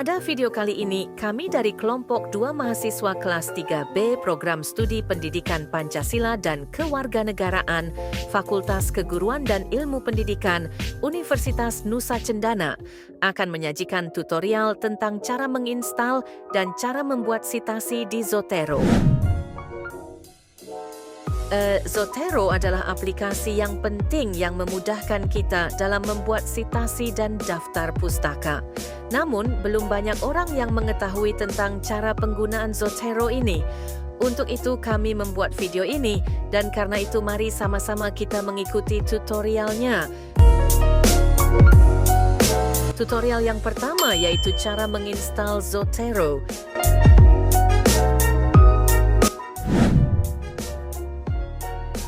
Pada video kali ini, kami dari kelompok 2 mahasiswa kelas 3B Program Studi Pendidikan Pancasila dan Kewarganegaraan, Fakultas Keguruan dan Ilmu Pendidikan, Universitas Nusa Cendana, akan menyajikan tutorial tentang cara menginstal dan cara membuat citasi di Zotero. Zotero adalah aplikasi yang penting yang memudahkan kita dalam membuat citasi dan daftar pustaka. Namun, belum banyak orang yang mengetahui tentang cara penggunaan Zotero ini. Untuk itu, kami membuat video ini, dan karena itu mari sama-sama kita mengikuti tutorialnya. Tutorial yang pertama yaitu cara menginstal Zotero.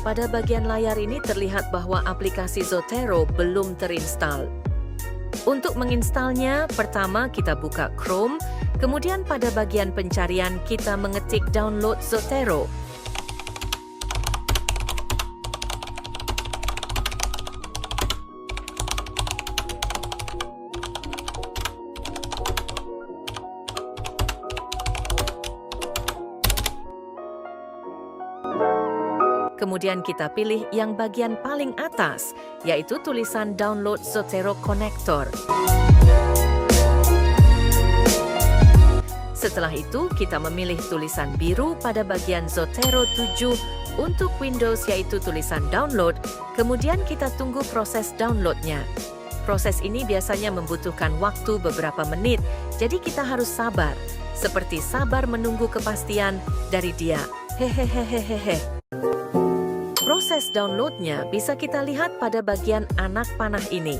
Pada bagian layar ini terlihat bahwa aplikasi Zotero belum terinstall. Untuk menginstalnya, pertama kita buka Chrome, kemudian pada bagian pencarian kita mengetik download Zotero. Kemudian kita pilih yang bagian paling atas, yaitu tulisan Download Zotero Connector. Setelah itu, kita memilih tulisan biru pada bagian Zotero 7 untuk Windows, yaitu tulisan Download. Kemudian kita tunggu proses downloadnya. Proses ini biasanya membutuhkan waktu beberapa menit, jadi kita harus sabar. Seperti sabar menunggu kepastian dari dia. Hehehehehe. Proses downloadnya bisa kita lihat pada bagian anak panah ini.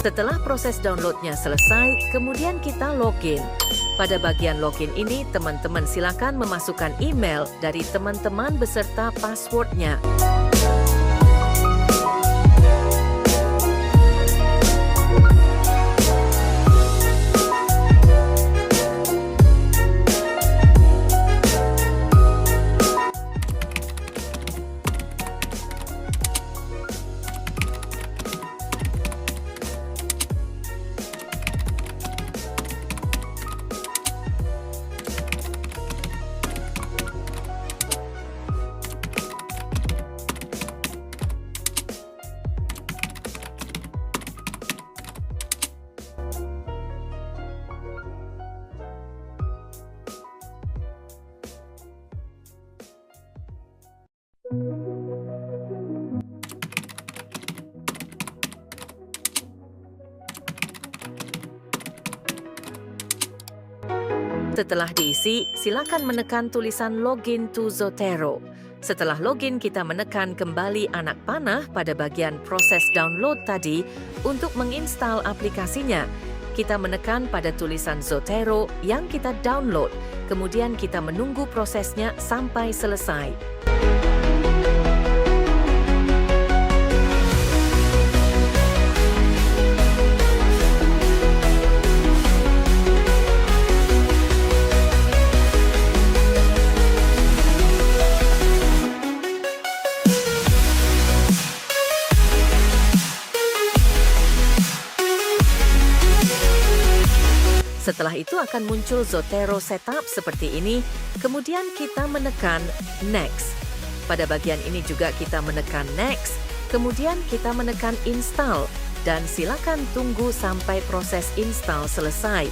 Setelah proses downloadnya selesai, kemudian kita login. Pada bagian login ini, teman-teman silakan memasukkan email dari teman-teman beserta passwordnya. Setelah diisi, silakan menekan tulisan Login to Zotero. Setelah login, kita menekan kembali anak panah pada bagian proses download tadi untuk menginstal aplikasinya. Kita menekan pada tulisan Zotero yang kita download, kemudian kita menunggu prosesnya sampai selesai. Setelah itu akan muncul Zotero Setup seperti ini, kemudian kita menekan Next. Pada bagian ini juga kita menekan Next, Kemudian kita menekan install dan silakan tunggu sampai proses install selesai.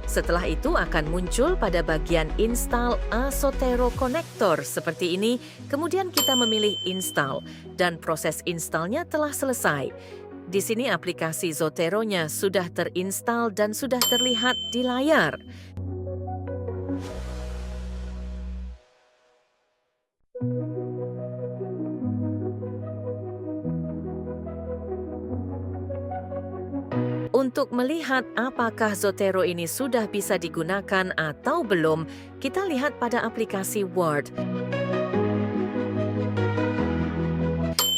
Setelah itu akan muncul pada bagian install Zotero Connector seperti ini. Kemudian kita memilih install dan proses installnya telah selesai. Di sini aplikasi Zotero-nya sudah terinstall dan sudah terlihat di layar. Untuk melihat apakah Zotero ini sudah bisa digunakan atau belum, kita lihat pada aplikasi Word.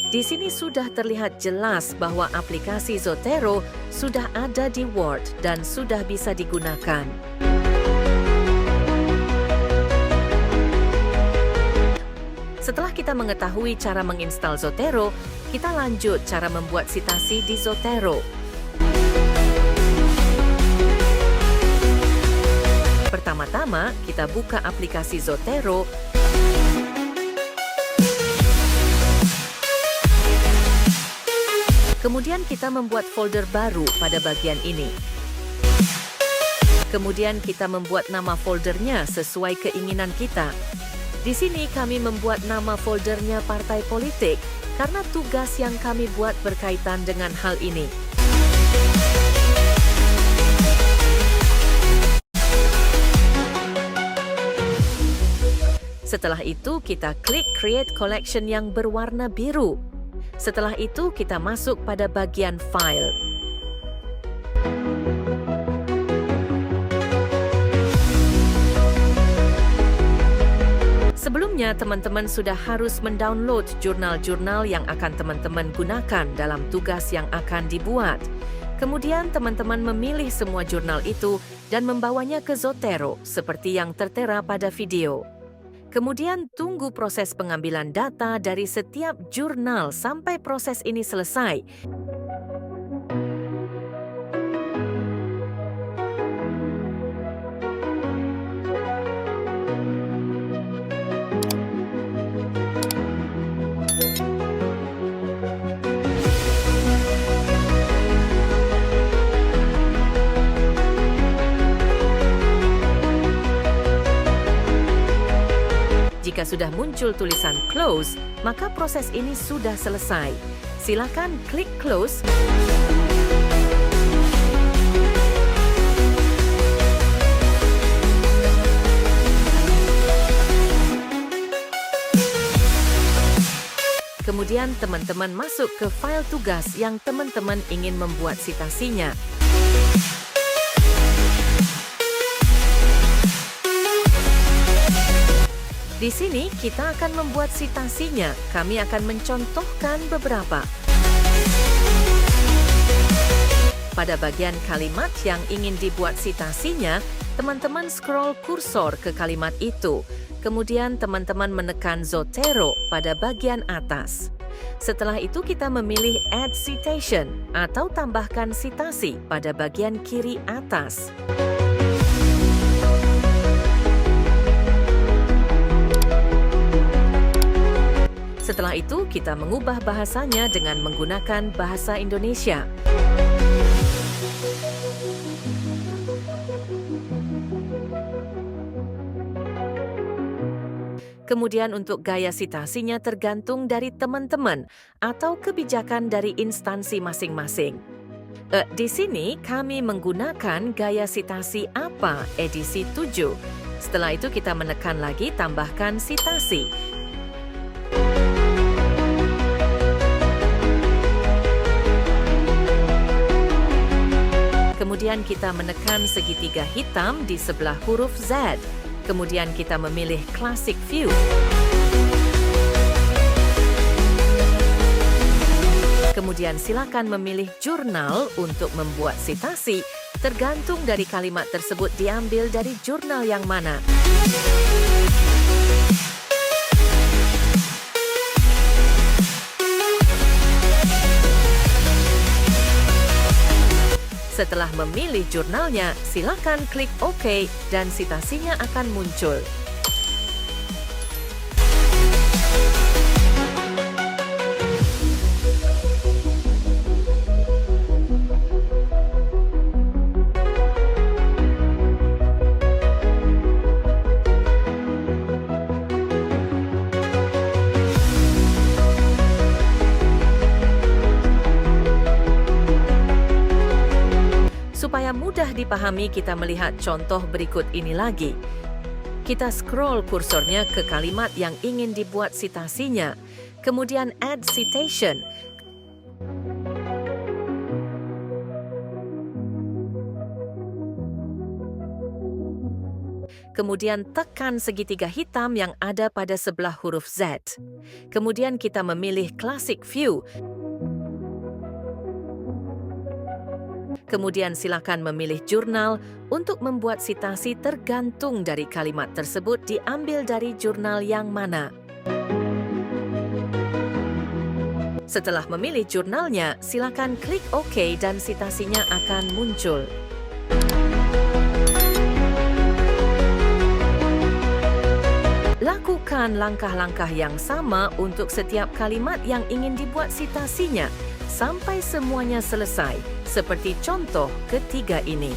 Di sini sudah terlihat jelas bahwa aplikasi Zotero sudah ada di Word dan sudah bisa digunakan. Setelah kita mengetahui cara menginstal Zotero, kita lanjut cara membuat citasi di Zotero. Pertama-tama, kita buka aplikasi Zotero. Kemudian kita membuat folder baru pada bagian ini. Kemudian kita membuat nama foldernya sesuai keinginan kita. Di sini kami membuat nama foldernya partai politik karena tugas yang kami buat berkaitan dengan hal ini. Setelah itu, kita klik Create Collection yang berwarna biru. Setelah itu, kita masuk pada bagian File. Sebelumnya, teman-teman sudah harus mendownload jurnal-jurnal yang akan teman-teman gunakan dalam tugas yang akan dibuat. Kemudian, teman-teman memilih semua jurnal itu dan membawanya ke Zotero, seperti yang tertera pada video. Kemudian tunggu proses pengambilan data dari setiap jurnal sampai proses ini selesai. Jika sudah muncul tulisan close, maka proses ini sudah selesai. Silakan klik close. Kemudian teman-teman masuk ke file tugas yang teman-teman ingin membuat citasinya. Di sini kita akan membuat citasinya. Kami akan mencontohkan beberapa. Pada bagian kalimat yang ingin dibuat citasinya, teman-teman scroll kursor ke kalimat itu. Kemudian teman-teman menekan Zotero pada bagian atas. Setelah itu kita memilih Add Citation atau tambahkan citasi pada bagian kiri atas. Setelah itu, kita mengubah bahasanya dengan menggunakan bahasa Indonesia. Kemudian untuk gaya citasinya tergantung dari teman-teman atau kebijakan dari instansi masing-masing. Di sini kami menggunakan gaya citasi APA edisi 7. Setelah itu kita menekan lagi tambahkan citasi. Kemudian kita menekan segitiga hitam di sebelah huruf Z. Kemudian kita memilih Classic View. Kemudian silakan memilih jurnal untuk membuat sitasi, tergantung dari kalimat tersebut diambil dari jurnal yang mana. Setelah memilih jurnalnya, silakan klik OK dan sitasinya akan muncul. Supaya mudah dipahami, kita melihat contoh berikut ini lagi. Kita scroll kursornya ke kalimat yang ingin dibuat sitasinya, kemudian add citation. Kemudian tekan segitiga hitam yang ada pada sebelah huruf Z. Kemudian kita memilih Classic View. Kemudian silakan memilih jurnal untuk membuat sitasi tergantung dari kalimat tersebut diambil dari jurnal yang mana. Setelah memilih jurnalnya, silakan klik OK dan sitasinya akan muncul. Lakukan langkah-langkah yang sama untuk setiap kalimat yang ingin dibuat sitasinya sampai semuanya selesai, seperti contoh ketiga ini.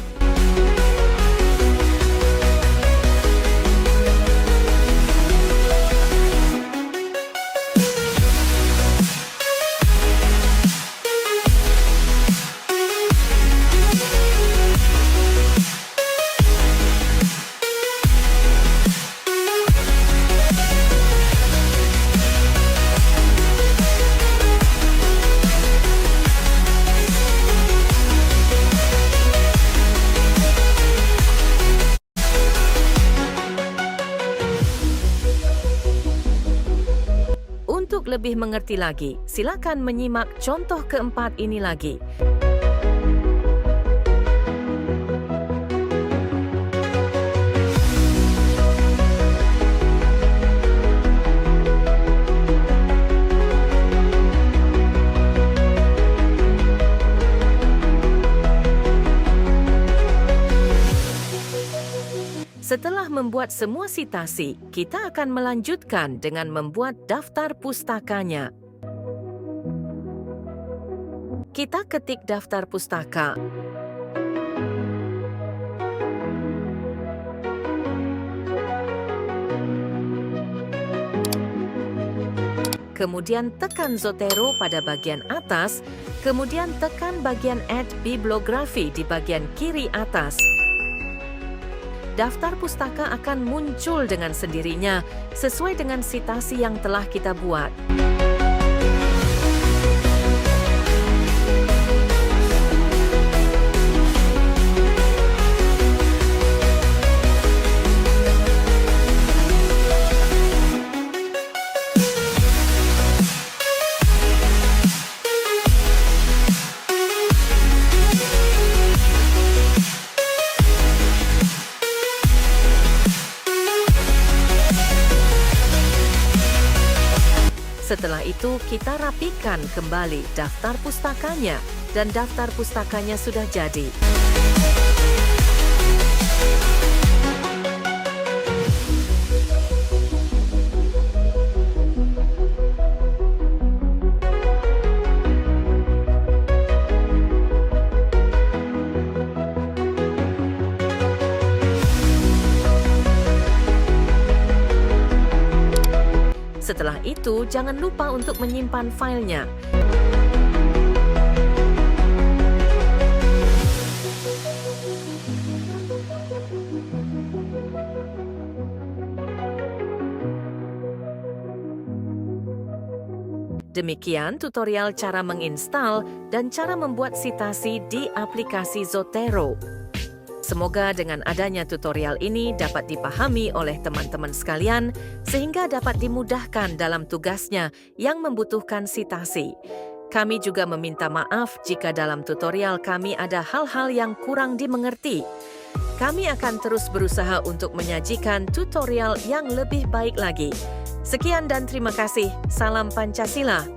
Untuk lebih mengerti lagi, silakan menyimak contoh keempat ini lagi. Setelah membuat semua sitasi, kita akan melanjutkan dengan membuat daftar pustakanya. Kita ketik daftar pustaka. Kemudian tekan Zotero pada bagian atas, kemudian tekan bagian Add Bibliografi di bagian kiri atas. Daftar pustaka akan muncul dengan sendirinya sesuai dengan sitasi yang telah kita buat. Setelah itu, kita rapikan kembali daftar pustakanya, dan daftar pustakanya sudah jadi. Setelah itu, jangan lupa untuk menyimpan filenya. Demikian tutorial cara menginstal dan cara membuat sitasi di aplikasi Zotero. Semoga dengan adanya tutorial ini dapat dipahami oleh teman-teman sekalian sehingga dapat dimudahkan dalam tugasnya yang membutuhkan sitasi. Kami juga meminta maaf jika dalam tutorial kami ada hal-hal yang kurang dimengerti. Kami akan terus berusaha untuk menyajikan tutorial yang lebih baik lagi. Sekian dan terima kasih. Salam Pancasila.